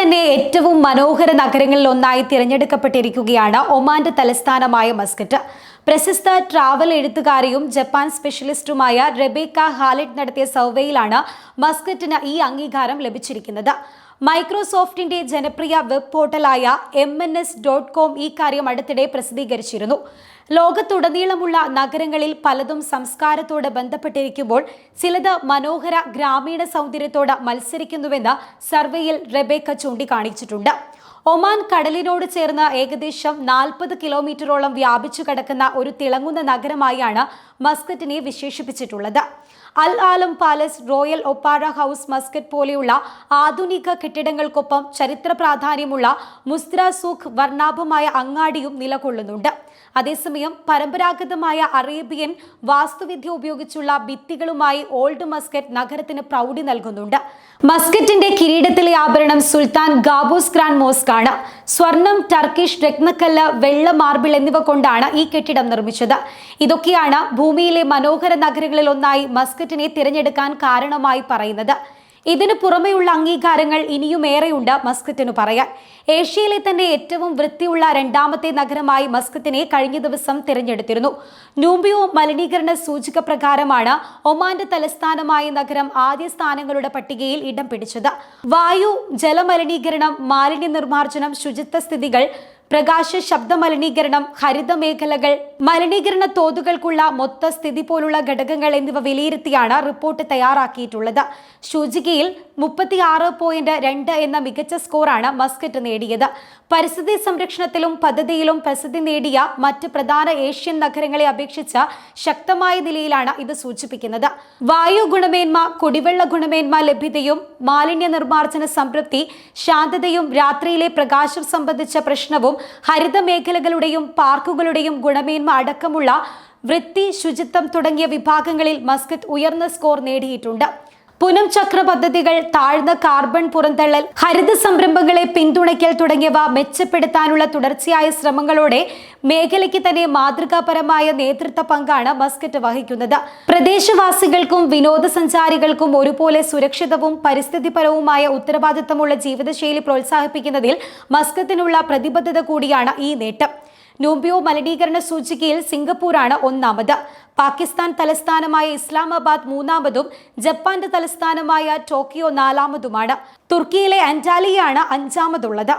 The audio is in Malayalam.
തന്നെ ഏറ്റവും മനോഹര നഗരങ്ങളിൽ ഒന്നായി തിരഞ്ഞെടുക്കപ്പെട്ടിരിക്കുകയാണ് ഒമാന്റെ തലസ്ഥാനമായ മസ്കറ്റ്. പ്രശസ്ത ട്രാവൽ എഴുത്തുകാരിയും ജപ്പാൻ സ്പെഷ്യലിസ്റ്റുമായ റെബേക്ക ഹാലറ്റ് നടത്തിയ സർവേയിലാണ് മസ്കറ്റിന് ഈ അംഗീകാരം ലഭിച്ചിരിക്കുന്നത്. മൈക്രോസോഫ്റ്റിന്റെ ജനപ്രിയ വെബ് പോർട്ടലായ MNS.com ഈ കാര്യം അടുത്തിടെ പ്രസിദ്ധീകരിച്ചിരുന്നു. ലോകത്തുടനീളമുള്ള നഗരങ്ങളിൽ പലതും സംസ്കാരത്തോട് ബന്ധപ്പെട്ടിരിക്കുമ്പോൾ ചിലത് മനോഹര ഗ്രാമീണ സൗന്ദര്യത്തോട് മത്സരിക്കുന്നുവെന്ന് സർവേയിൽ റെബേക്ക ചൂണ്ടിക്കാണിച്ചിട്ടുണ്ട്. ഒമാൻ കടലിനോട് ചേർന്ന് ഏകദേശം 40 കിലോമീറ്ററോളം വ്യാപിച്ചു കിടക്കുന്ന ഒരു തിളങ്ങുന്ന നഗരമായാണ് മസ്കറ്റിനെ വിശേഷിപ്പിച്ചിട്ടുള്ളത്. അൽ ആലം പാലസ്, റോയൽ ഒപ്പാര ഹൗസ് മസ്കറ്റ് പോലെയുള്ള ആധുനിക കെട്ടിടങ്ങൾക്കൊപ്പം ചരിത്ര പ്രാധാന്യമുള്ള മുസ്ത്ര സൂഖ് വർണ്ണാഭമായ അങ്ങാടിയും നിലകൊള്ളുന്നുണ്ട്. അതേസമയം പരമ്പരാഗതമായ അറേബ്യൻ വാസ്തുവിദ്യ ഉപയോഗിച്ചുള്ള ഭിത്തികളുമായി ഓൾഡ് മസ്കറ്റ് നഗരത്തിന് പ്രൗഢി നൽകുന്നുണ്ട്. മസ്കറ്റിന്റെ കിരീടത്തിലെ ആഭരണം സുൽത്താൻ ഗാബൂസ് ഗ്രാൻഡ് മോസ്ക് ആണ്. സ്വർണം, ടർക്കിഷ് രത്നക്കല്ല്, വെള്ള മാർബിൾ എന്നിവ കൊണ്ടാണ് ഈ കെട്ടിടം നിർമ്മിച്ചത്. ഇതൊക്കെയാണ് ഭൂമിയിലെ മനോഹര നഗരങ്ങളിൽ ഒന്നായി മസ്കറ്റിനെ തിരഞ്ഞെടുക്കാൻ കാരണമായി പറയുന്നത്. ഇതിനു പുറമെയുള്ള അംഗീകാരങ്ങൾ ഇനിയുമേറെയുണ്ട് മസ്കറ്റിനു പറയാൻ. ഏഷ്യയിലെ തന്നെ ഏറ്റവും വൃത്തിയുള്ള രണ്ടാമത്തെ നഗരമായി മസ്കറ്റിനെ കഴിഞ്ഞ ദിവസം തിരഞ്ഞെടുത്തിരുന്നു. നൂംബിയോ മലിനീകരണ സൂചിക പ്രകാരമാണ് ഒമാന്റെ തലസ്ഥാനമായ നഗരം ആദ്യ സ്ഥാനങ്ങളുടെ പട്ടികയിൽ ഇടം പിടിച്ചത്. വായു, ജലമലിനീകരണം, മാലിന്യ നിർമ്മാർജ്ജനം, ശുചിത്വ സ്ഥിതികൾ, പ്രകാശ ശബ്ദ മലിനീകരണം, ഹരിത മേഖലകൾ, മലിനീകരണ തോതുകൾക്കുള്ള മൊത്ത സ്ഥിതി പോലുള്ള ഘടകങ്ങൾ എന്നിവ വിലയിരുത്തിയാണ് റിപ്പോർട്ട് തയ്യാറാക്കിയിട്ടുള്ളത്. സൂചികയിൽ 36.2 എന്ന മികച്ച സ്കോറാണ് മസ്കറ്റ് നേടിയത്. പരിസ്ഥിതി സംരക്ഷണത്തിലും പദ്ധതിയിലും പ്രസിദ്ധി നേടിയ മറ്റ് പ്രധാന ഏഷ്യൻ നഗരങ്ങളെ അപേക്ഷിച്ച് ശക്തമായ നിലയിലാണ് ഇത് സൂചിപ്പിക്കുന്നത്. വായു ഗുണമേന്മ, കുടിവെള്ള ഗുണമേന്മ, ലഭ്യതയും, മാലിന്യ നിർമ്മാർജ്ജന സംതൃപ്തി, ശാന്തതയും, രാത്രിയിലെ പ്രകാശം സംബന്ധിച്ച പ്രശ്നവും, ഹരിത മേഖലകളുടെയും പാർക്കുകളുടെയും ഗുണമേന്മ അടക്കമുള്ള വൃത്തി, ശുചിത്വം തുടങ്ങിയ വിഭാഗങ്ങളിൽ മസ്കറ്റ് ഉയർന്ന സ്കോർ നേടിയിട്ടുണ്ട്. പുനം ചക്ര പദ്ധതികൾ, താഴ്ന്ന കാർബൺ പുറന്തള്ളൽ, ഹരിത സംരംഭങ്ങളെ പിന്തുണയ്ക്കൽ തുടങ്ങിയവ മെച്ചപ്പെടുത്താനുള്ള തുടർച്ചയായ ശ്രമങ്ങളോടെ മേഖലയ്ക്ക് തന്നെ മാതൃകാപരമായ നേതൃത്വ പങ്കാണ് മസ്കറ്റ് വഹിക്കുന്നത്. പ്രദേശവാസികൾക്കും വിനോദസഞ്ചാരികൾക്കും ഒരുപോലെ സുരക്ഷിതവും പരിസ്ഥിതിപരവുമായ ഉത്തരവാദിത്തമുള്ള ജീവിതശൈലി പ്രോത്സാഹിപ്പിക്കുന്നതിൽ മസ്കറ്റിനുള്ള പ്രതിബദ്ധത കൂടിയാണ് ഈ നേട്ടം. നൂംബിയോ മലിനീകരണ സൂചികയിൽ സിംഗപ്പൂരാണ് ഒന്നാമത്. പാകിസ്ഥാൻ തലസ്ഥാനമായ ഇസ്ലാമാബാദ് മൂന്നാമതും ജപ്പാന്റെ തലസ്ഥാനമായ ടോക്കിയോ നാലാമതുമാണ്. തുർക്കിയിലെ അന്റാലിയയാണ് അഞ്ചാമതുള്ളത്.